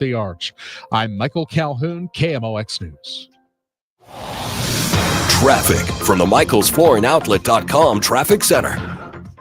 the arch. I'm Michael Calhoun, KMOX News. Traffic from the MichaelsFlooringOutlet.com Traffic Center.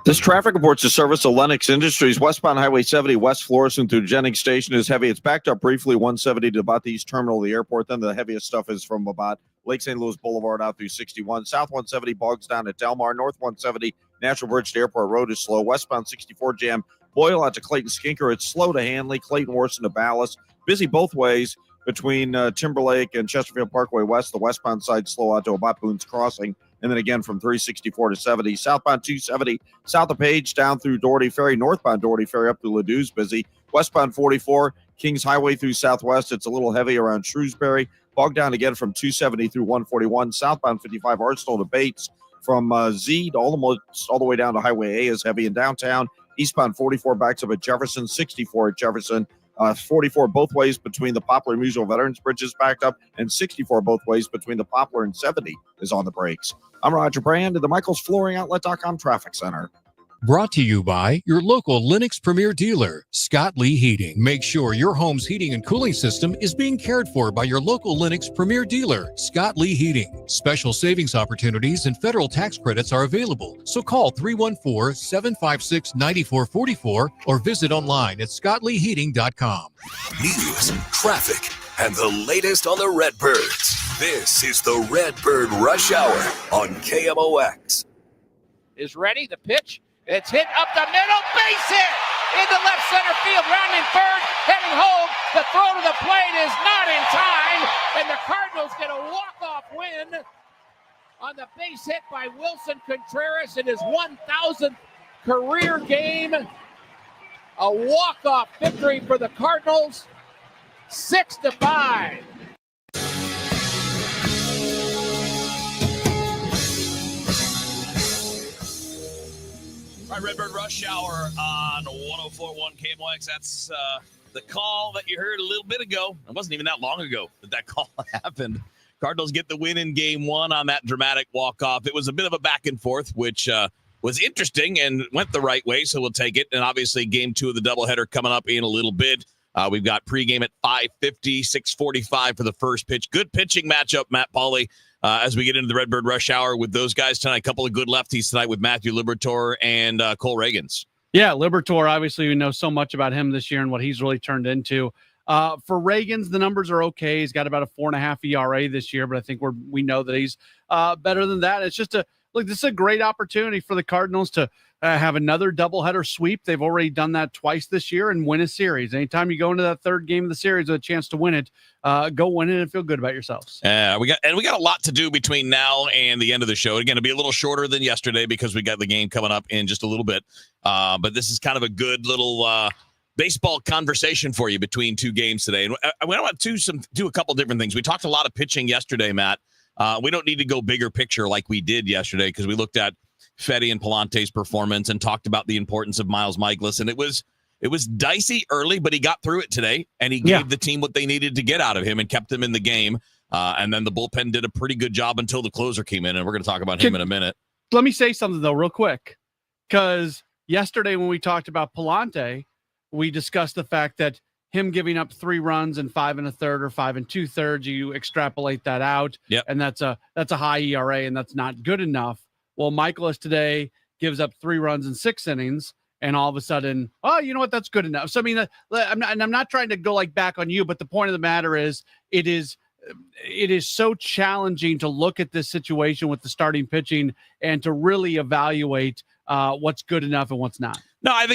This traffic reports the service of Lennox Industries. Westbound Highway 70, West Florissant through Jennings Station is heavy. It's backed up briefly 170 to about the east terminal of the airport. Then the heaviest stuff is from about Lake St. Louis Boulevard out through 61. South 170 bogs down at Delmar. North 170 Natural Bridge to Airport Road is slow. Westbound 64 jam Boyle out to Clayton Skinker. It's slow to Hanley. Clayton Worson to Ballas. Busy both ways between Timberlake and Chesterfield Parkway West. The westbound side slow out to about Boone's Crossing. And then again from 364 to 70. Southbound 270, south of Page down through Doherty Ferry. Northbound Doherty Ferry up to Ladou's busy. Westbound 44, Kings Highway through Southwest. It's a little heavy around Shrewsbury. Bogged down again from 270 through 141. Southbound 55, Arsenal to Bates. From Z all the way down to Highway A is heavy in downtown. Eastbound 44 backs up at Jefferson. 64 at Jefferson. 44 both ways between the Poplar and Musial Veterans Bridges backed up, and 64 both ways between the Poplar and 70 is on the brakes. I'm Roger Brand at the MichaelsFlooringOutlet.com Traffic Center. Brought to you by your local Lennox Premier dealer, Scott Lee Heating. Make sure your home's heating and cooling system is being cared for by your local Lennox Premier dealer, Scott Lee Heating. Special savings opportunities and federal tax credits are available. So call 314-756-9444 or visit online at scottleeheating.com. News, traffic, and the latest on the Redbirds. This is the Redbird Rush Hour on KMOX. Is ready, the pitch. It's hit up the middle, base hit into left center field, rounding third, heading home. The throw to the plate is not in time, and the Cardinals get a walk-off win on the base hit by Wilson Contreras in his 1,000th career game. A walk-off victory for the Cardinals, 6-5. All right, Redbird Rush Hour on 104.1 KMOX. That's the call that you heard a little bit ago. It wasn't even that long ago that call happened. Cardinals get the win in game one on that dramatic walk-off. It was a bit of a back and forth, which was interesting and went the right way, so we'll take it. And obviously, game two of the doubleheader coming up in a little bit. We've got pregame at 5:50, 6:45 for the first pitch. Good pitching matchup, Matt Pauley. As we get into the Redbird Rush Hour with those guys tonight, a couple of good lefties tonight with Matthew Liberatore and Cole Reagans. Yeah, Liberatore, obviously we know so much about him this year and what he's really turned into. For Reagans, the numbers are okay. He's got about a 4.5 ERA this year, but I think we know that he's better than that. It's just this is a great opportunity for the Cardinals to have another doubleheader sweep. They've already done that twice this year and win a series. Anytime you go into that third game of the series with a chance to win it, go win it and feel good about yourselves. We got a lot to do between now and the end of the show. Again, it'll be a little shorter than yesterday because we got the game coming up in just a little bit. But this is kind of a good little baseball conversation for you between two games today. And I want to do a couple different things. We talked a lot of pitching yesterday, Matt. We don't need to go bigger picture like we did yesterday because we looked at Fedde and Palante's performance and talked about the importance of Miles Mikolas. And it was dicey early, but he got through it today, and he gave the team what they needed to get out of him and kept them in the game. And then the bullpen did a pretty good job until the closer came in, and we're going to talk about him in a minute. Let me say something, though, real quick, because yesterday when we talked about Palante, we discussed the fact that him giving up 3 runs in 5 1/3 or 5 2/3, you extrapolate that out, and that's a high ERA, and that's not good enough. Well, Mikolas today gives up 3 runs in 6 innings, and all of a sudden, oh, you know what? That's good enough. So, I mean, I'm not trying to go back on you, but the point of the matter is, it is so challenging to look at this situation with the starting pitching and to really evaluate what's good enough and what's not. No, I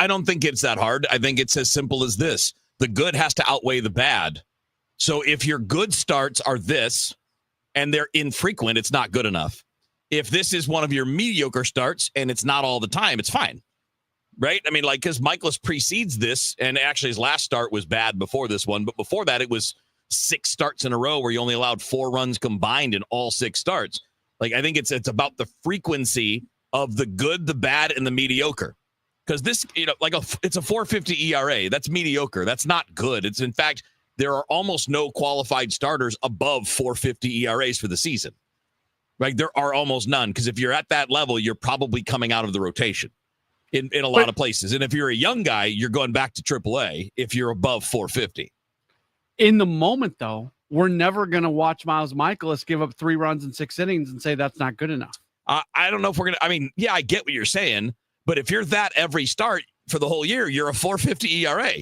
don't think it's that hard. I think it's as simple as this: the good has to outweigh the bad. So if your good starts are this, and they're infrequent, it's not good enough. If this is one of your mediocre starts and it's not all the time, it's fine. Right? I mean, because Mikolas precedes this, and actually his last start was bad before this one, but before that it was 6 starts in a row where you only allowed 4 runs combined in all 6 starts. I think it's about the frequency of the good, the bad, and the mediocre. Because this, it's a 4.50 ERA. That's mediocre. That's not good. It's, in fact, there are almost no qualified starters above 4.50 ERAs for the season. Right? There are almost none, because if you're at that level, you're probably coming out of the rotation in a lot of places. And if you're a young guy, you're going back to AAA if you're above 4.50. In the moment, though, we're never going to watch Miles Michaelis give up 3 runs in 6 innings and say that's not good enough. I don't know if we're going to, I mean, yeah, I get what you're saying, but if you're that every start for the whole year, you're a 4.50 ERA.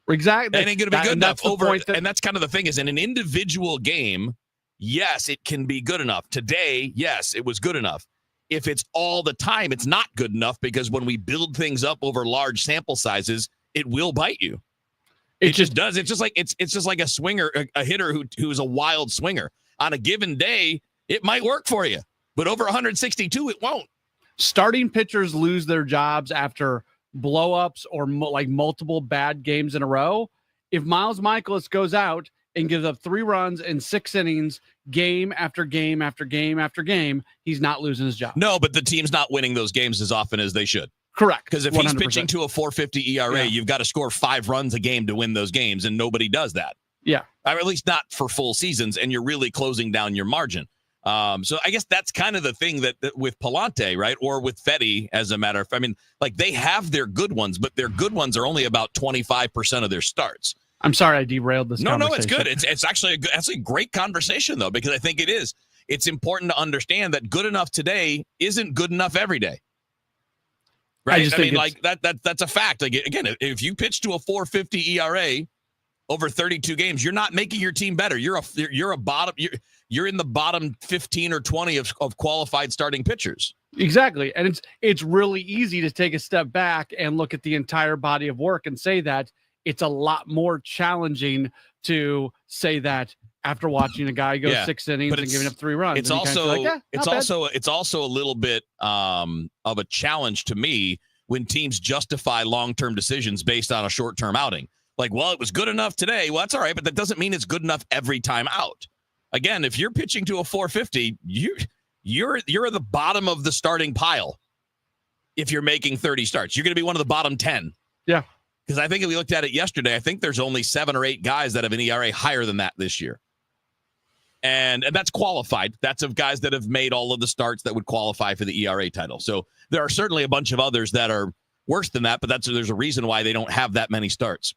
Exactly. That ain't going to be good enough over. And And that's kind of the thing is in an individual game, yes, it can be good enough. Today, yes, it was good enough. If it's all the time, it's not good enough because when we build things up over large sample sizes, it will bite you. It just does. It's just like a swinger, a hitter who's a wild swinger. On a given day, it might work for you, but over 162, it won't. Starting pitchers lose their jobs after blow-ups or multiple bad games in a row. If Miles Michaelis goes out and gives up 3 runs in 6 innings, game after game after game after game, he's not losing his job. No, but the team's not winning those games as often as they should. Correct. Because if 100%. he's pitching to a 4.50 ERA, you've got to score 5 runs a game to win those games, and nobody does that. Yeah. Or at least not for full seasons, and you're really closing down your margin. So I guess that's kind of the thing that with Palante, right? Or with Fetty, as a matter of fact. I mean, like they have their good ones, but their good ones are only about 25% of their starts. I'm sorry I derailed this conversation. No, it's good. It's actually a great conversation, though, because I think it is. It's important to understand that good enough today isn't good enough every day. Right? I mean, like that's a fact. Like, again, if you pitch to a 4.50 ERA over 32 games, you're not making your team better. You're in the bottom 15 or 20 of qualified starting pitchers. Exactly. And it's really easy to take a step back and look at the entire body of work and say that. It's a lot more challenging to say that after watching a guy go 6 innings and giving up 3 runs. It's also a little bit of a challenge to me when teams justify long-term decisions based on a short-term outing. Like, well, it was good enough today. Well, that's all right, but that doesn't mean it's good enough every time out. Again, if you're pitching to a 4.50, you're at the bottom of the starting pile. If you're making 30 starts, you're going to be one of the bottom 10. Yeah. Because I think if we looked at it yesterday, I think there's only 7 or 8 guys that have an ERA higher than that this year. And that's qualified. That's of guys that have made all of the starts that would qualify for the ERA title. So there are certainly a bunch of others that are worse than that, but there's a reason why they don't have that many starts.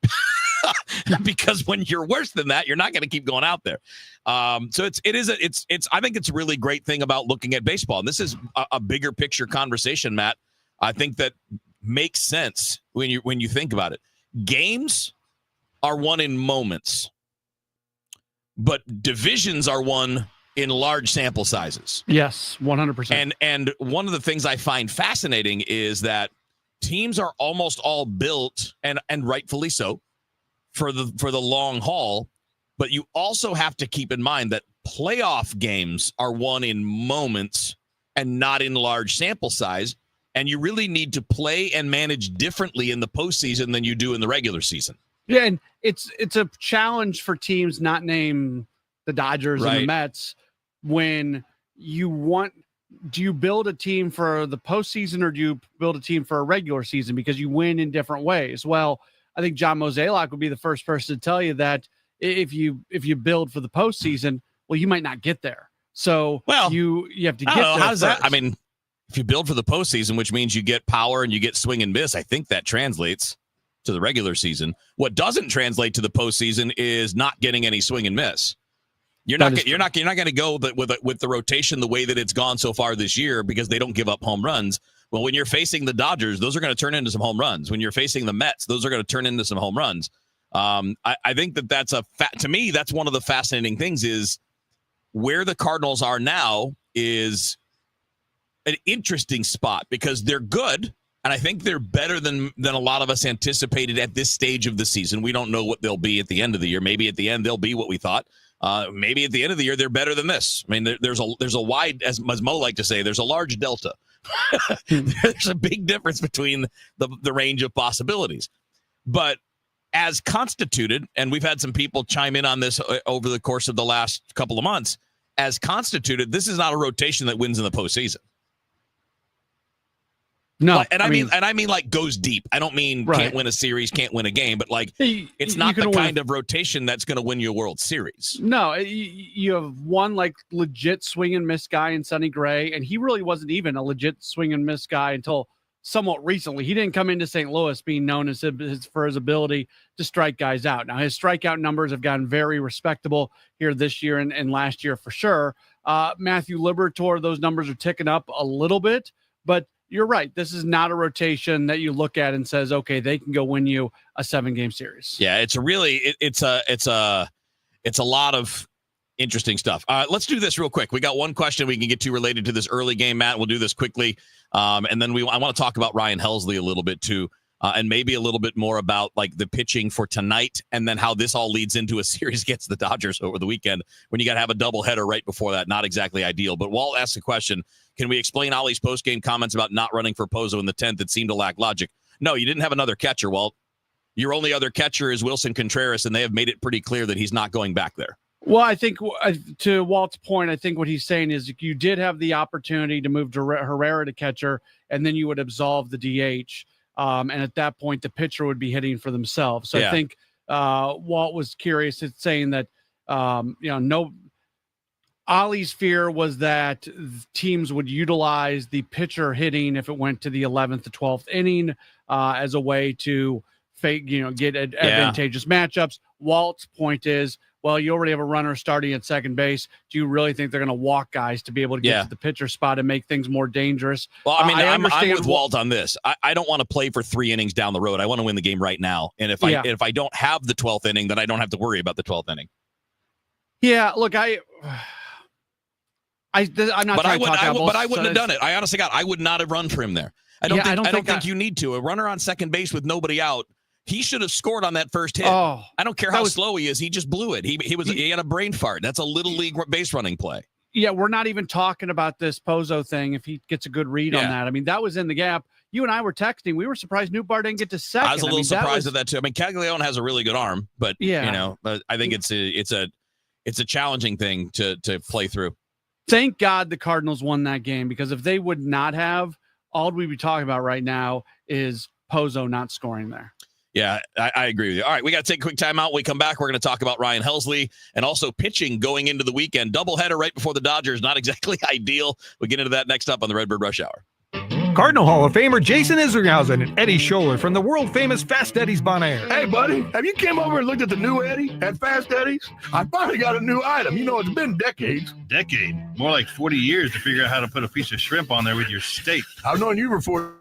Because when you're worse than that, you're not going to keep going out there. So I think it's a really great thing about looking at baseball. And this is a bigger picture conversation, Matt. I think that makes sense when you think about it. Games are won in moments, but divisions are won in large sample sizes. Yes, 100%. And one of the things I find fascinating is that teams are almost all built, and rightfully so, for the long haul. But you also have to keep in mind that playoff games are won in moments and not in large sample size. And you really need to play and manage differently in the postseason than you do in the regular season. Yeah, and it's a challenge for teams not named the Dodgers and the Mets when do you build a team for the postseason or do you build a team for a regular season because you win in different ways? Well, I think John Mozeliak would be the first person to tell you that if you build for the postseason, well, you might not get there. So you have to get there. How does that? I mean, if you build for the postseason, which means you get power and you get swing and miss, I think that translates to the regular season. What doesn't translate to the postseason is not getting any swing and miss. You're not going to go with the rotation the way that it's gone so far this year because they don't give up home runs. Well, when you're facing the Dodgers, those are going to turn into some home runs. When you're facing the Mets, those are going to turn into some home runs. I think that's to me, that's one of the fascinating things is where the Cardinals are now is an interesting spot because they're good. And I think they're better than a lot of us anticipated at this stage of the season. We don't know what they'll be at the end of the year. Maybe at the end, they'll be what we thought. Maybe at the end of the year, they're better than this. I mean, there's a wide, as Mo like to say, there's a large delta. There's a big difference between the range of possibilities. But as constituted, and we've had some people chime in on this over the course of the last couple of months, as constituted, this is not a rotation that wins in the postseason. No, I mean like goes deep. I don't mean can't win a series, can't win a game, but like it's not the kind of rotation that's going to win you a World Series. No, you have one like legit swing and miss guy in Sonny Gray, and he really wasn't even a legit swing and miss guy until somewhat recently. He didn't come into St. Louis being known as for his ability to strike guys out. Now, his strikeout numbers have gotten very respectable here this year and last year for sure. Matthew Liberatore, those numbers are ticking up a little bit, but you're right. This is not a rotation that you look at and says, okay, they can go win you a 7-game series. Yeah, it's a lot of interesting stuff. Let's do this real quick. We got one question we can get to related to this early game, Matt. We'll do this quickly. And then I want to talk about Ryan Helsley a little bit too. And maybe a little bit more about like the pitching for tonight and then how this all leads into a series against the Dodgers over the weekend when you got to have a doubleheader right before that. Not exactly ideal. But Walt asked the question, can we explain Ollie's postgame comments about not running for Pozo in the 10th that seemed to lack logic? No, you didn't have another catcher, Walt. Your only other catcher is Wilson Contreras, and they have made it pretty clear that he's not going back there. Well, I think to Walt's point, I think what he's saying is you did have the opportunity to move Herrera to catcher, and then you would absolve the DH. And at that point, the pitcher would be hitting for themselves. So I think Walt was curious at saying that, Ollie's fear was that teams would utilize the pitcher hitting if it went to the 11th to 12th inning as a way to get advantageous matchups. Walt's point is, well, you already have a runner starting at second base. Do you really think they're going to walk guys to be able to get to the pitcher spot and make things more dangerous? Well, I mean, I'm with Walt on this. I don't want to play for 3 innings down the road. I want to win the game right now. And if I don't have the 12th inning, then I don't have to worry about the 12th inning. Yeah, look, I'm not. But I wouldn't have done it. I honestly I would not have run for him there. I don't think you need to. A runner on second base with nobody out. He should have scored on that first hit. I don't care how slow he is. He just blew it. He had a brain fart. That's a little league base running play. Yeah, we're not even talking about this Pozo thing. If he gets a good read on that, I mean, that was in the gap. You and I were texting. We were surprised Newbar didn't get to second. I was a little surprised at that too. I mean, Caglione has a really good arm, but but I think it's a challenging thing to play through. Thank God the Cardinals won that game, because if they would not have, all we'd be talking about right now is Pozo not scoring there. Yeah, I agree with you. All right, we got to take a quick timeout. When we come back, we're going to talk about Ryan Helsley and also pitching going into the weekend. Doubleheader right before the Dodgers, not exactly ideal. We'll get into that next up on the Redbird Rush Hour. Cardinal Hall of Famer Jason Isringhausen and Eddie Scholler from the world-famous Fast Eddie's Bon Air. Hey, buddy, have you came over and looked at the new Eddie at Fast Eddie's? I finally got a new item. You know, it's been decades. Decade? More like 40 years to figure out how to put a piece of shrimp on there with your steak. I've known you for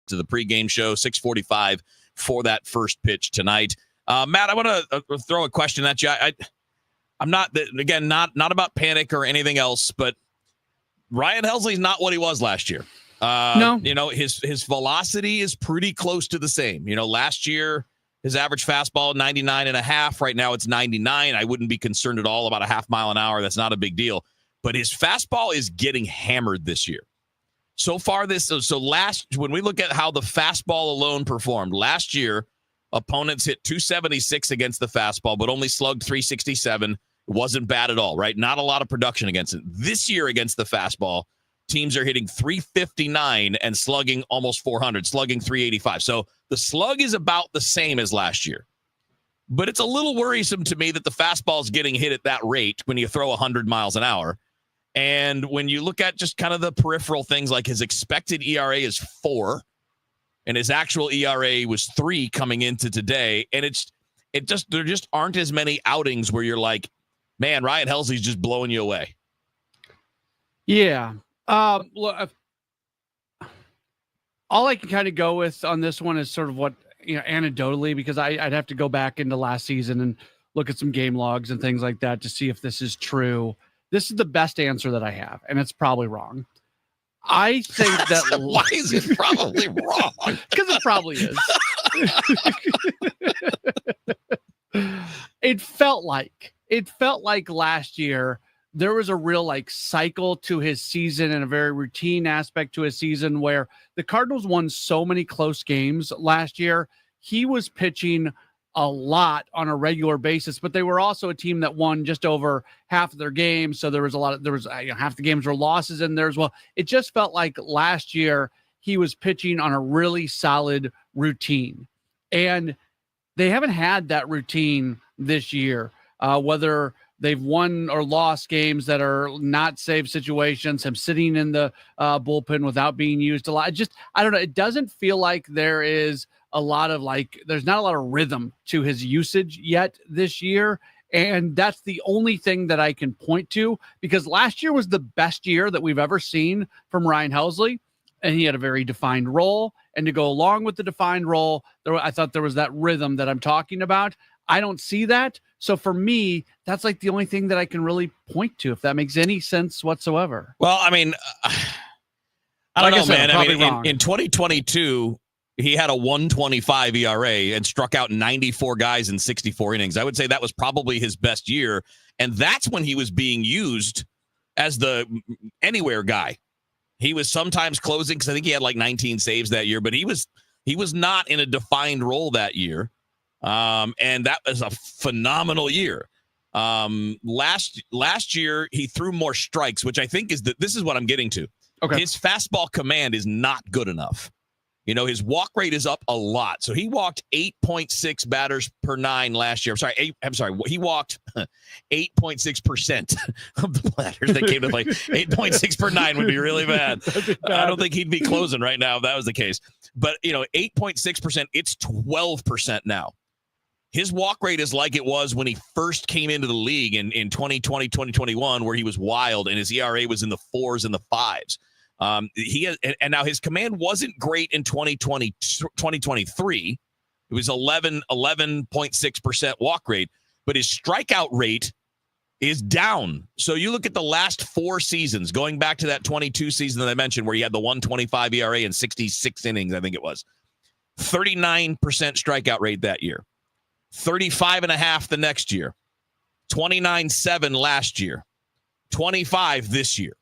to the pregame show, 6:45 for that first pitch tonight. Matt, I want to throw a question at you. I'm not, again, not about panic or anything else, but Ryan Helsley's not what he was last year. No. His velocity is pretty close to the same. Last year, his average fastball, 99.5. Right now, it's 99. I wouldn't be concerned at all about a half mile an hour. That's not a big deal. But his fastball is getting hammered this year. So far, when we look at how the fastball alone performed, last year, opponents hit 276 against the fastball, but only slugged 367. It wasn't bad at all, right? Not a lot of production against it. This year against the fastball, teams are hitting 359 and slugging almost 400, slugging 385. So the slug is about the same as last year. But it's a little worrisome to me that the fastball is getting hit at that rate when you throw 100 miles an hour. And when you look at just kind of the peripheral things, like his expected ERA is 4, and his actual ERA was 3 coming into today. And there just aren't as many outings where you're like, man, Ryan Helsley's just blowing you away. Yeah. Look, all I can kind of go with on this one is sort of what, anecdotally, because I'd have to go back into last season and look at some game logs and things like that to see if this is true. This is the best answer that I have, and it's probably wrong. I think that why is it probably wrong? Because it probably is. It felt like last year there was a real cycle to his season and a very routine aspect to his season where the Cardinals won so many close games last year. He was pitching a lot on a regular basis, but they were also a team that won just over half of their games. So there was half the games were losses in there as well. It just felt like last year he was pitching on a really solid routine, and they haven't had that routine this year, whether they've won or lost games that are not save situations, him sitting in the bullpen without being used a lot. I don't know. It doesn't feel like there is a lot of there's not a lot of rhythm to his usage yet this year. And that's the only thing that I can point to, because last year was the best year that we've ever seen from Ryan Helsley. And he had a very defined role. And to go along with the defined role, I thought there was that rhythm that I'm talking about. I don't see that. So for me, that's the only thing that I can really point to, if that makes any sense whatsoever. Well, I mean, I don't know, man. I mean, in 2022, he had a 1.25 ERA and struck out 94 guys in 64 innings. I would say that was probably his best year. And that's when he was being used as the anywhere guy. He was sometimes closing, because I think he had 19 saves that year, but he was not in a defined role that year. And that was a phenomenal year. Last year, he threw more strikes, which I think this is what I'm getting to. Okay. His fastball command is not good enough. His walk rate is up a lot. So he walked 8.6 batters per 9 last year. I'm sorry. He walked 8.6% of the batters that came to play. 8.6 per 9 would be really bad. I don't think he'd be closing right now if that was the case. But, 8.6%, it's 12% now. His walk rate is like it was when he first came into the league in 2020, 2021, where he was wild and his ERA was in the 4s and the 5s. And now his command wasn't great in 2023. It was 11.6% walk rate, but his strikeout rate is down. So you look at the last 4 seasons, going back to that 22 season that I mentioned, where he had the 1.25 ERA and 66 innings, I think it was. 39% strikeout rate that year. 35.5 the next year. 29.7 last year. 25 this year.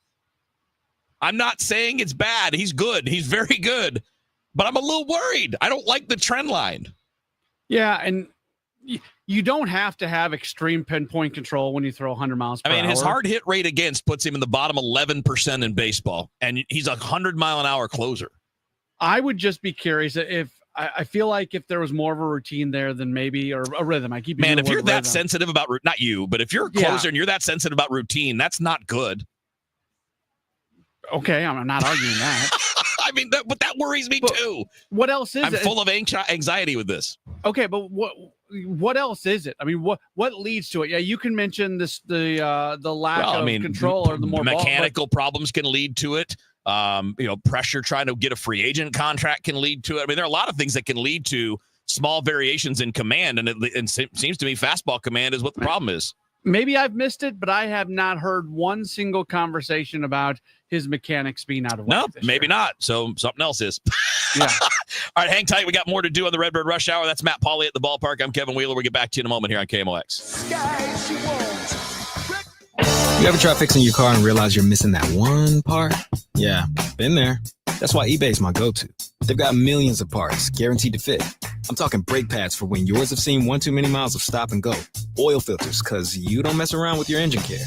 I'm not saying it's bad. He's good. He's very good. But I'm a little worried. I don't like the trend line. Yeah, and you don't have to have extreme pinpoint control when you throw 100 miles per hour. His hard hit rate against puts him in the bottom 11% in baseball, and he's a 100-mile-an-hour closer. I would just be curious if I feel like if there was more of a routine there, than maybe, or a rhythm. I keep if you're that sensitive about not you, but if you're a closer and you're that sensitive about routine, that's not good. Okay, I'm not arguing that. But that worries me too. What else is it? I'm full of anxiety with this. Okay, but what else is it? What leads to it? Yeah, you can mention the lack of control or the more mechanical problems can lead to it. Pressure trying to get a free agent contract can lead to it. I mean, there are a lot of things that can lead to small variations in command, and it seems to me fastball command is what the problem is. Maybe I've missed it, but I have not heard one single conversation about his mechanics being out of whack. No, maybe not. So something else is. Yeah. All right, hang tight. We got more to do on the Redbird Rush Hour. That's Matt Pauley at the ballpark. I'm Kevin Wheeler. We'll get back to you in a moment here on KMOX. You ever try fixing your car and realize you're missing that one part? Yeah, been there. That's why eBay's my go-to. They've got millions of parts, guaranteed to fit. I'm talking brake pads for when yours have seen one too many miles of stop and go. Oil filters, because you don't mess around with your engine care.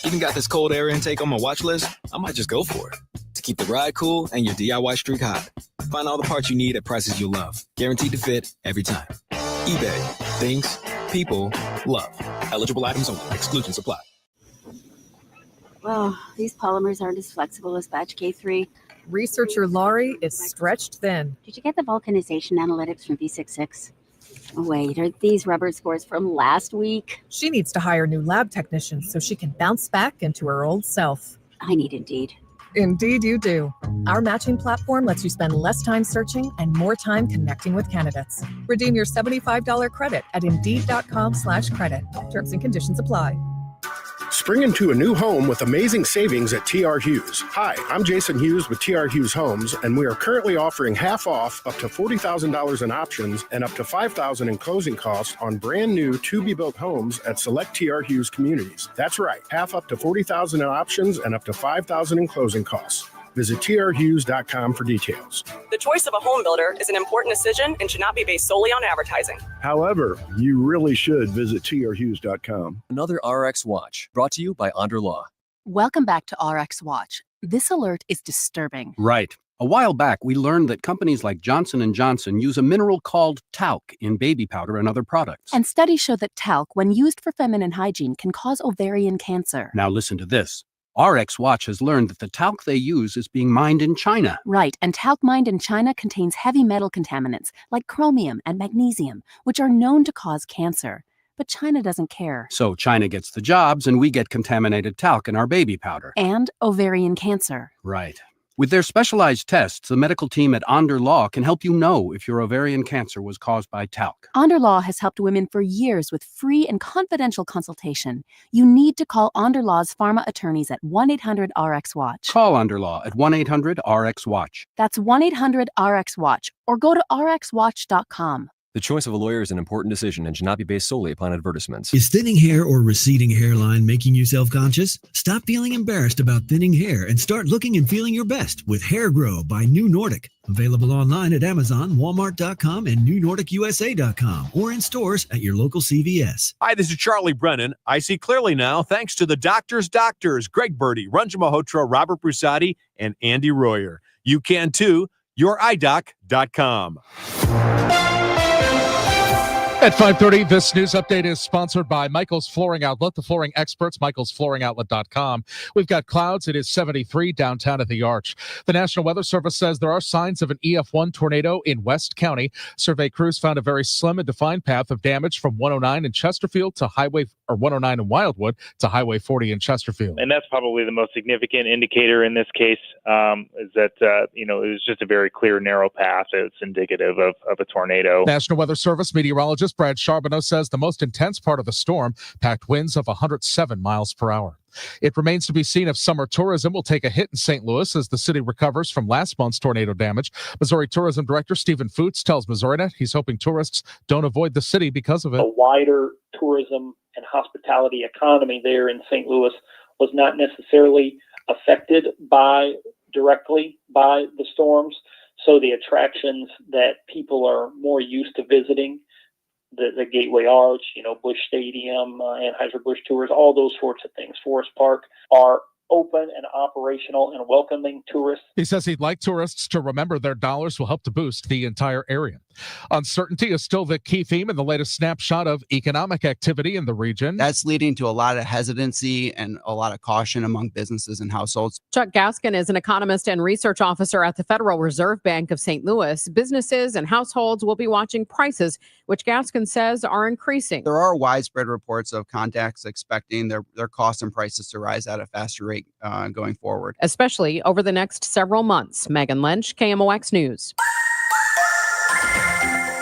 Even got this cold air intake on my watch list. I might just go for it. To keep the ride cool and your DIY streak hot. Find all the parts you need at prices you'll love. Guaranteed to fit every time. eBay. Things people love. Eligible items only. Exclusions apply. Well, these polymers aren't as flexible as batch K3. Researcher Laurie is stretched thin. Did you get the vulcanization analytics from V66? Oh, wait, are these rubber scores from last week? She needs to hire new lab technicians so she can bounce back into her old self. I need Indeed. Indeed you do. Our matching platform lets you spend less time searching and more time connecting with candidates. Redeem your $75 credit at Indeed.com/credit. Terms and conditions apply. Spring into a new home with amazing savings at TR Hughes. Hi, I'm Jason Hughes with TR Hughes Homes, and we are currently offering half off up to $40,000 in options and up to $5,000 in closing costs on brand new to-be-built homes at select TR Hughes communities. That's right, half up to $40,000 in options and up to $5,000 in closing costs. Visit trhughes.com for details. The choice of a home builder is an important decision and should not be based solely on advertising. However, you really should visit trhughes.com. Another RX Watch, brought to you by Onder Law. Welcome back to RX Watch. This alert is disturbing. Right. A while back, we learned that companies like Johnson & Johnson use a mineral called talc in baby powder and other products. And studies show that talc, when used for feminine hygiene, can cause ovarian cancer. Now listen to this. RX Watch has learned that the talc they use is being mined in China. Right, and talc mined in China contains heavy metal contaminants like chromium and magnesium, which are known to cause cancer. But China doesn't care. So China gets the jobs and we get contaminated talc in our baby powder. And ovarian cancer. Right. With their specialized tests, the medical team at Onder Law can help you know if your ovarian cancer was caused by talc. Onder Law has helped women for years with free and confidential consultation. You need to call Onder Law's pharma attorneys at 1-800-RX-WATCH. Call Onder Law at 1-800-RX-WATCH. That's 1-800-RX-WATCH, or go to rxwatch.com. The choice of a lawyer is an important decision and should not be based solely upon advertisements. Is thinning hair or receding hairline making you self-conscious? Stop feeling embarrassed about thinning hair and start looking and feeling your best with Hair Grow by New Nordic. Available online at Amazon, Walmart.com, and NewNordicUSA.com, or in stores at your local CVS. Hi, this is Charlie Brennan. I see clearly now thanks to the doctors, Greg Birdie, Ranjan Malhotra, Robert Brusati, and Andy Royer. You can too. YourEyeDoc.com. At 5:30, this news update is sponsored by Michael's Flooring Outlet, the flooring experts, michaelsflooringoutlet.com. We've got clouds. It is 73 downtown at the Arch. The National Weather Service says there are signs of an EF1 tornado in West County. Survey crews found a very slim and defined path of damage from 109 in Chesterfield to Highway, or 109 in Wildwood to Highway 40 in Chesterfield. And that's probably the most significant indicator in this case, is that, it was just a very clear, narrow path. It's indicative of a tornado. National Weather Service meteorologist Brad Charbonneau says the most intense part of the storm packed winds of 107 miles per hour. It remains to be seen if summer tourism will take a hit in St. Louis as the city recovers from last month's tornado damage. Missouri Tourism Director Stephen Foots tells MissouriNet he's hoping tourists don't avoid the city because of it. A wider tourism and hospitality economy there in St. Louis was not necessarily affected directly by the storms. So the attractions that people are more used to visiting, the Gateway Arch, Busch Stadium, Anheuser-Busch Tours, all those sorts of things, Forest Park, are open and operational and welcoming tourists. He says he'd like tourists to remember their dollars will help to boost the entire area. Uncertainty is still the key theme in the latest snapshot of economic activity in the region. That's leading to a lot of hesitancy and a lot of caution among businesses and households. Chuck Gaskin is an economist and research officer at the Federal Reserve Bank of St. Louis. Businesses and households will be watching prices, which Gaskin says are increasing. There are widespread reports of contacts expecting their costs and prices to rise at a faster rate going forward, especially over the next several months. Megan Lynch, KMOX News.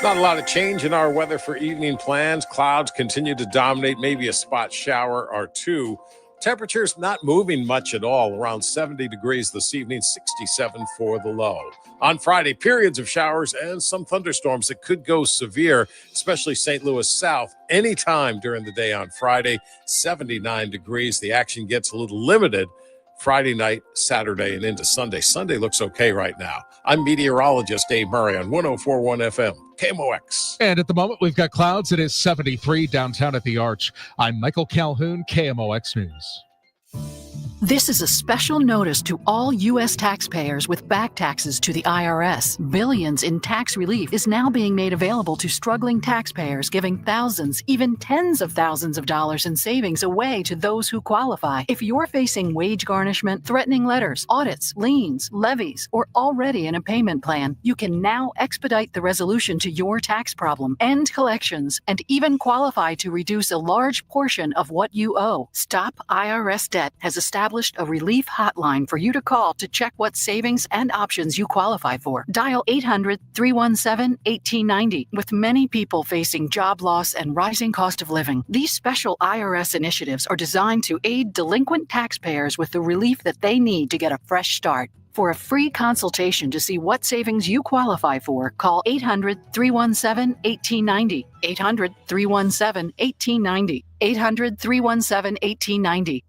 Not a lot of change in our weather for evening plans. Clouds continue to dominate, maybe a spot shower or two. Temperatures not moving much at all, around 70 degrees this evening, 67 for the low. On Friday, periods of showers and some thunderstorms that could go severe, especially St. Louis South, anytime during the day on Friday, 79 degrees. The action gets a little limited Friday night, Saturday, and into Sunday. Sunday looks okay right now. I'm meteorologist Dave Murray on 104.1 FM, KMOX. And at the moment, we've got clouds. It is 73 downtown at the Arch. I'm Michael Calhoun, KMOX News. This is a special notice to all U.S. taxpayers with back taxes to the IRS. Billions in tax relief is now being made available to struggling taxpayers, giving thousands, even tens of thousands of dollars in savings away to those who qualify. If you're facing wage garnishment, threatening letters, audits, liens, levies, or already in a payment plan, you can now expedite the resolution to your tax problem, end collections, and even qualify to reduce a large portion of what you owe. Stop IRS Debt has established a relief hotline for you to call to check what savings and options you qualify for. Dial 800-317-1890. With many people facing job loss and rising cost of living, these special IRS initiatives are designed to aid delinquent taxpayers with the relief that they need to get a fresh start. For a free consultation to see what savings you qualify for, call 800-317-1890. 800-317-1890. 800-317-1890.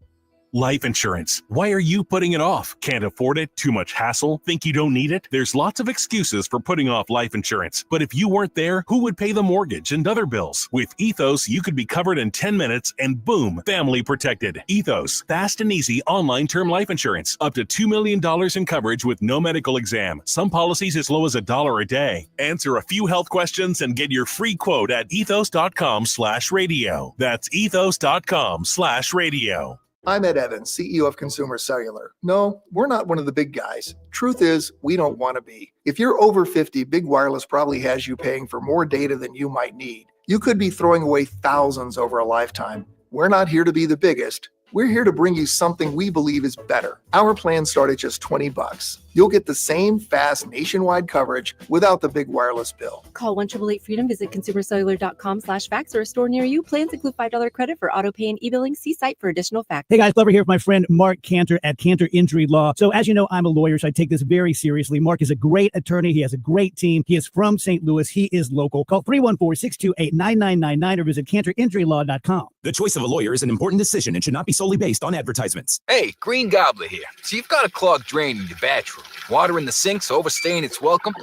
Life insurance. Why are you putting it off? Can't afford it? Too much hassle? Think you don't need it? There's lots of excuses for putting off life insurance. But if you weren't there, who would pay the mortgage and other bills? With Ethos, you could be covered in 10 minutes and boom, family protected. Ethos, fast and easy online term life insurance. Up to $2 million in coverage with no medical exam. Some policies as low as $1 a day. Answer a few health questions and get your free quote at ethos.com/radio. That's ethos.com/radio. I'm Ed Evans, CEO of Consumer Cellular. No, we're not one of the big guys. Truth is, we don't want to be. If you're over 50, Big Wireless probably has you paying for more data than you might need. You could be throwing away thousands over a lifetime. We're not here to be the biggest. We're here to bring you something we believe is better. Our plans start at just $20. You'll get the same fast nationwide coverage without the big wireless bill. Call 1-888-FREEDOM, visit consumercellular.com/facts or a store near you. Plans include $5 credit for auto pay and e-billing. See site for additional facts. Hey guys, Glover here with my friend Mark Cantor at Cantor Injury Law. So as you know, I'm a lawyer, so I take this very seriously. Mark is a great attorney. He has a great team. He is from St. Louis. He is local. Call 314-628-9999 or visit cantorinjurylaw.com. The choice of a lawyer is an important decision and should not be solely based on advertisements. Hey, Green Gobbler here. So you've got a clogged drain in your bathroom. Water in the sink's overstaying its welcome.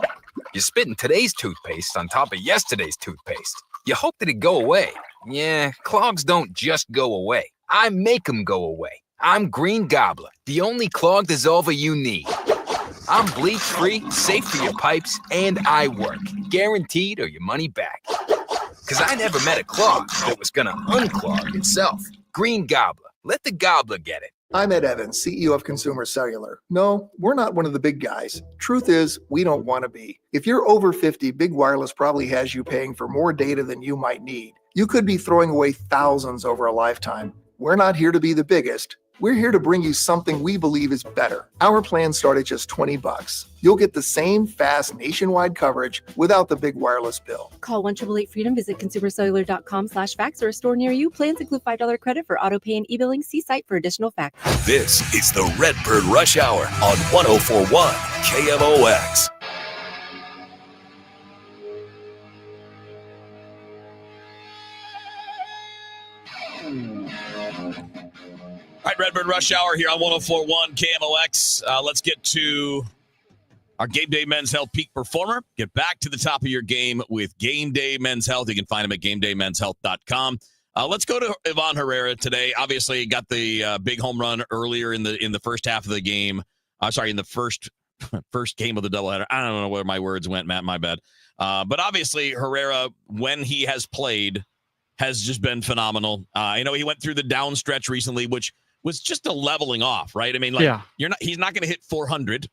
You're spitting today's toothpaste on top of yesterday's toothpaste. You hope that it go away. Yeah, clogs don't just go away. I make them go away. I'm Green Gobbler, the only clog dissolver you need. I'm bleach-free, safe for your pipes, and I work. Guaranteed or your money back. Because I never met a clog that was going to unclog itself. Green Gobbler. Let the gobbler get it. I'm Ed Evans, CEO of Consumer Cellular. No, we're not one of the big guys. Truth is, we don't want to be. If you're over 50, Big Wireless probably has you paying for more data than you might need. You could be throwing away thousands over a lifetime. We're not here to be the biggest. We're here to bring you something we believe is better. Our plans start at just $20. You'll get the same fast nationwide coverage without the big wireless bill. Call 1-888-FREEDOM, visit consumercellular.com/facts or a store near you. Plans include $5 credit for auto pay and e-billing. See site for additional facts. This is the Redbird Rush Hour on 104.1 KMOX. All right, Redbird Rush Hour here on 104.1 KMOX. Let's get to our Game Day Men's Health Peak Performer. Get back to the top of your game with Game Day Men's Health. You can find them at GameDayMen'sHealth.com. Let's go to Ivan Herrera today. Obviously, got the big home run earlier in the first half of the game. In the first first game of the doubleheader. I don't know where my words went, Matt. My bad. But obviously, Herrera, when he has played, has just been phenomenal. I know he went through the down stretch recently, which was just a leveling off, right? I mean, like he's not going to hit 400.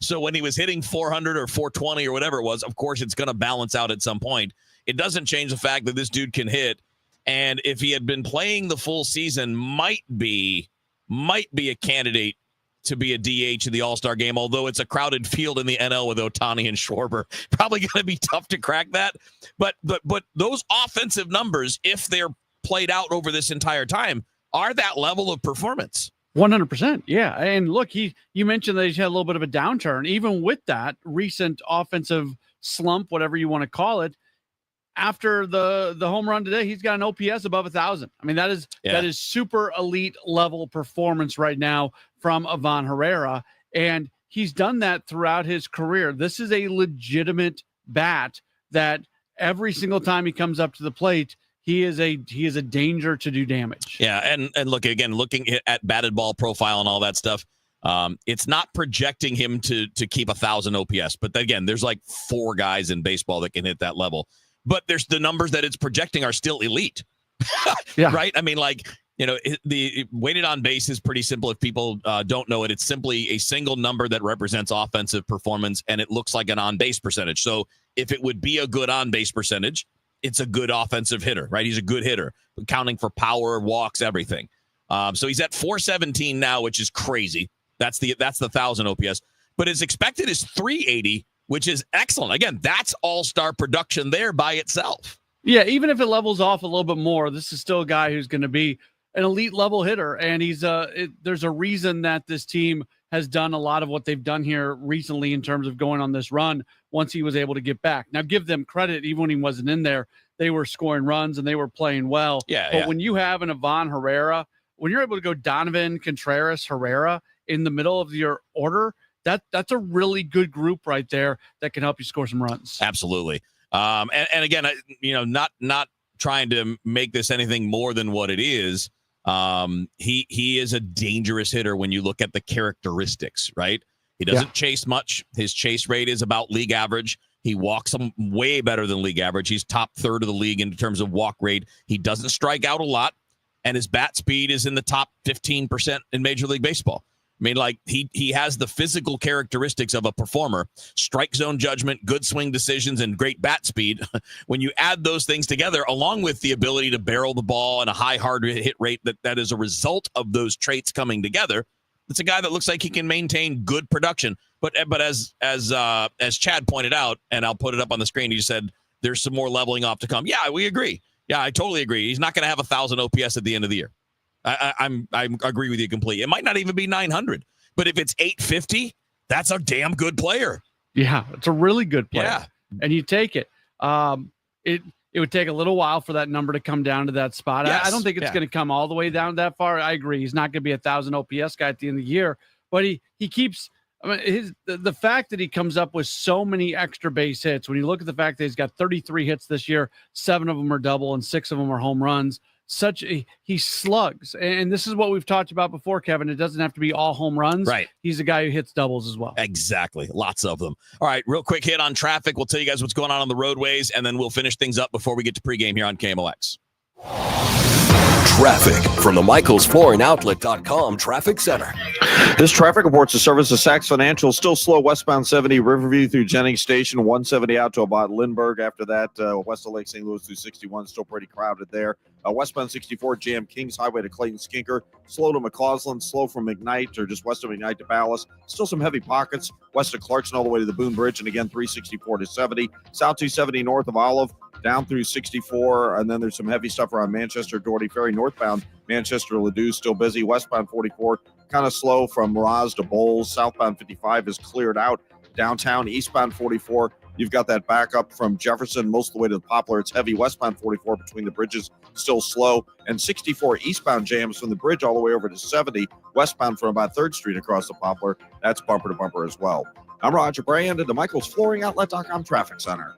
So when he was hitting 400 or 420 or whatever it was, of course it's going to balance out at some point. It doesn't change the fact that this dude can hit. And if he had been playing the full season, might be a candidate to be a DH in the All-Star game, although it's a crowded field in the NL with Ohtani and Schwarber. Probably going to be tough to crack that. But those offensive numbers, if they're played out over this entire time, are that level of performance. 100%. Yeah. And look, you mentioned that he's had a little bit of a downturn. Even with that recent offensive slump, whatever you want to call it, after the home run today, he's got an OPS above 1,000. I mean, that is super elite level performance right now from Ivan Herrera. And he's done that throughout his career. This is a legitimate bat that every single time he comes up to the plate, he is a danger to do damage. Yeah, and look, again, looking at batted ball profile and all that stuff, it's not projecting him to keep 1,000 OPS. But again, there's like 4 guys in baseball that can hit that level. But there's the numbers that it's projecting are still elite. Right? I mean, like, the weighted on base is pretty simple. If people don't know it, it's simply a single number that represents offensive performance, and it looks like an on-base percentage. So if it would be a good on-base percentage, it's a good offensive hitter, right? He's a good hitter, counting for power, walks, everything. So he's at 417 now, which is crazy. That's the 1,000 OPS. But his expected is 380, which is excellent. Again, that's all-star production there by itself. Yeah, even if it levels off a little bit more, this is still a guy who's going to be an elite level hitter. And he's there's a reason that this team has done a lot of what they've done here recently in terms of going on this run once he was able to get back. Now, give them credit. Even when he wasn't in there, they were scoring runs and they were playing well. But when you have an Ivan Herrera, when you're able to go Donovan, Contreras, Herrera in the middle of your order, that's a really good group right there that can help you score some runs. Absolutely. And again, not trying to make this anything more than what it is. He is a dangerous hitter when you look at the characteristics, right? He doesn't chase much. His chase rate is about league average. He walks them way better than league average. He's top third of the league in terms of walk rate. He doesn't strike out a lot, and his bat speed is in the top 15% in Major League Baseball. I mean, like, he has the physical characteristics of a performer, strike zone judgment, good swing decisions, and great bat speed. When you add those things together, along with the ability to barrel the ball and a high hard hit rate that is a result of those traits coming together, it's a guy that looks like he can maintain good production. But as Chad pointed out, and I'll put it up on the screen, he said there's some more leveling off to come. Yeah, we agree. Yeah, I totally agree. He's not going to have 1,000 OPS at the end of the year. I agree with you completely. It might not even be 900, but if it's 850, that's a damn good player. Yeah, it's a really good player. Yeah. And you take it. It would take a little while for that number to come down to that spot. Yes. I don't think it's going to come all the way down that far. I agree. He's not going to be 1,000 OPS guy at the end of the year, but he keeps. I mean, the fact that he comes up with so many extra base hits. When you look at the fact that he's got 33 hits this year, 7 of them are double and 6 of them are home runs. He slugs, and this is what we've talked about before, Kevin. It doesn't have to be all home runs. Right. He's a guy who hits doubles as well. Exactly. Lots of them. All right, real quick hit on traffic. We'll tell you guys what's going on the roadways, and then we'll finish things up before we get to pregame here on KMOX. Traffic from the MichaelsFlooringOutlet.com Traffic Center. This traffic reports the service of Saks Financial still slow westbound 70 Riverview through Jennings Station, 170 out to about Lindbergh. After that, west of Lake St. Louis through 61, still pretty crowded there. Westbound 64 jam Kings Highway to Clayton Skinker, slow to McCausland, slow from McKnight or just west of McKnight to Ballas. Still some heavy pockets west of Clarkson all the way to the Boone Bridge, and again 364 to 70. South 270 north of Olive, down through 64, and then there's some heavy stuff around Manchester, Doherty Ferry, northbound Manchester, Ladue, still busy. Westbound 44, kind of slow from Roz to Bowles. Southbound 55 is cleared out. Downtown, eastbound 44, you've got that backup from Jefferson most of the way to the Poplar. It's heavy. Westbound 44 between the bridges, still slow. And 64 eastbound jams from the bridge all the way over to 70. Westbound from about 3rd Street across the Poplar. That's bumper to bumper as well. I'm Roger Brand at the MichaelsFlooringOutlet.com Traffic Center.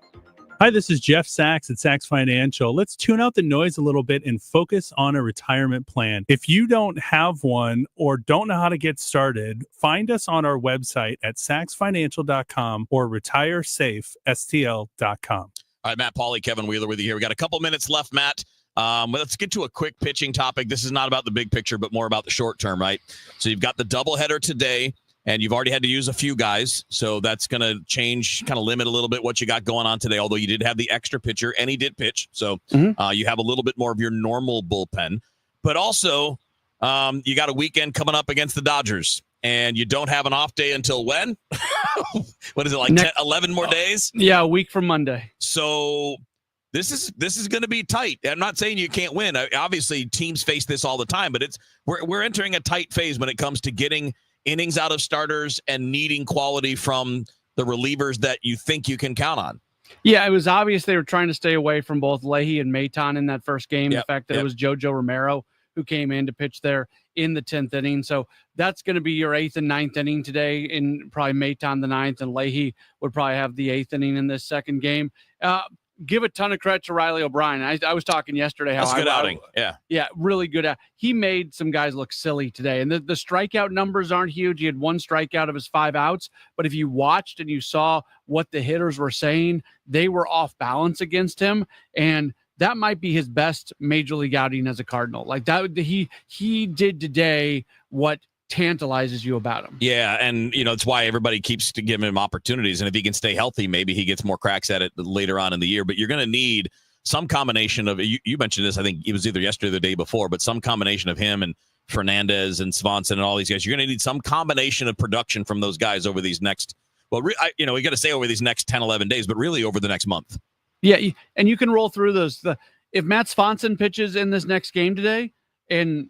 Hi, this is Jeff Sachs at Sachs Financial. Let's tune out the noise a little bit and focus on a retirement plan. If you don't have one or don't know how to get started, find us on our website at saxfinancial.com or retiresafestl.com. All right, Matt Pauley, Kevin Wheeler with you here. We got a couple minutes left, Matt. Let's get to a quick pitching topic. This is not about the big picture, but more about the short term, right? So you've got the doubleheader today, and you've already had to use a few guys. So that's going to change, kind of limit a little bit what you got going on today, although you did have the extra pitcher, and he did pitch. So you have a little bit more of your normal bullpen. But also, you got a weekend coming up against the Dodgers, and you don't have an off day until when? What is it, like 11 more days? Yeah, a week from Monday. So this is going to be tight. I'm not saying you can't win. Obviously, teams face this all the time, but we're entering a tight phase when it comes to getting innings out of starters and needing quality from the relievers that you think you can count on. Yeah, it was obvious they were trying to stay away from both Leahy and Maton in that first game. The fact that it was Jojo Romero who came in to pitch there in the 10th inning. So that's going to be your 8th and 9th inning today, and probably Maton the 9th, and Leahy would probably have the 8th inning in this second game. Give a ton of credit to Riley O'Brien. I was talking yesterday how that's a good outing. Yeah, really good. He made some guys look silly today, and the strikeout numbers aren't huge. He had 1 strikeout of his 5 outs, but if you watched and you saw what the hitters were saying, they were off balance against him, and that might be his best major league outing as a Cardinal. Like that, he did today what tantalizes you about him. Yeah, and it's why everybody keeps to give him opportunities, and if he can stay healthy, maybe he gets more cracks at it later on in the year. But you're going to need some combination of you mentioned this, I think it was either yesterday or the day before, but some combination of him and Fernandez and Swanson and all these guys. You're going to need some combination of production from those guys over these next, we got to say over these next 10, 11 days, but really over the next month. Yeah, and you can roll through those. If Matt Swanson pitches in this next game today, and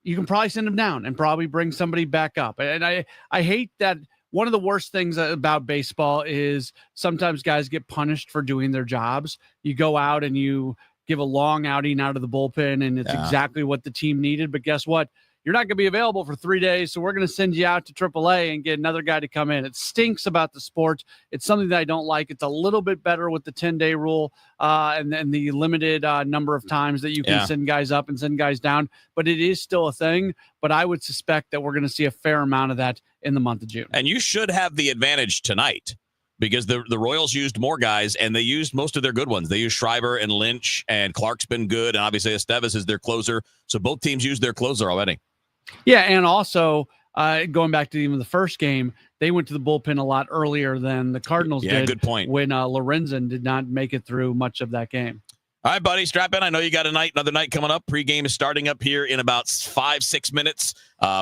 you can probably send him down and probably bring somebody back up. And I hate that. One of the worst things about baseball is sometimes guys get punished for doing their jobs. You go out and you give a long outing out of the bullpen, and it's exactly what the team needed. But guess what? You're not going to be available for 3 days, so we're going to send you out to AAA and get another guy to come in. It stinks about the sport. It's something that I don't like. It's a little bit better with the 10-day rule and then the limited number of times that you can send guys up and send guys down. But it is still a thing. But I would suspect that we're going to see a fair amount of that in the month of June. And you should have the advantage tonight because the Royals used more guys, and they used most of their good ones. They used Schreiber and Lynch, and Clark's been good, and obviously Estevez is their closer. So both teams used their closer already. Yeah, and also going back to even the first game, they went to the bullpen a lot earlier than the Cardinals did. Good point. When Lorenzen did not make it through much of that game. All right, buddy, strap in. I know you got another night coming up. Pre-game is starting up here in about 5-6 minutes.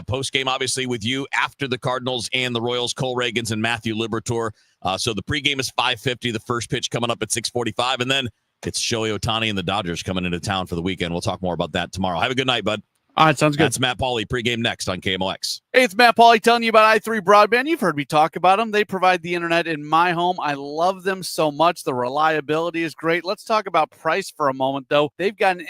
Post-game, obviously, with you after the Cardinals and the Royals, Cole Reagans and Matthew Liberatore. So the pre-game is 5:50. The first pitch coming up at 6:45. And then it's Shohei Ohtani and the Dodgers coming into town for the weekend. We'll talk more about that tomorrow. Have a good night, bud. All right, sounds good. That's Matt Pauley, pregame next on KMOX. Hey, it's Matt Pauley telling you about i3 Broadband. You've heard me talk about them. They provide the internet in my home. I love them so much. The reliability is great. Let's talk about price for a moment, though. They've got an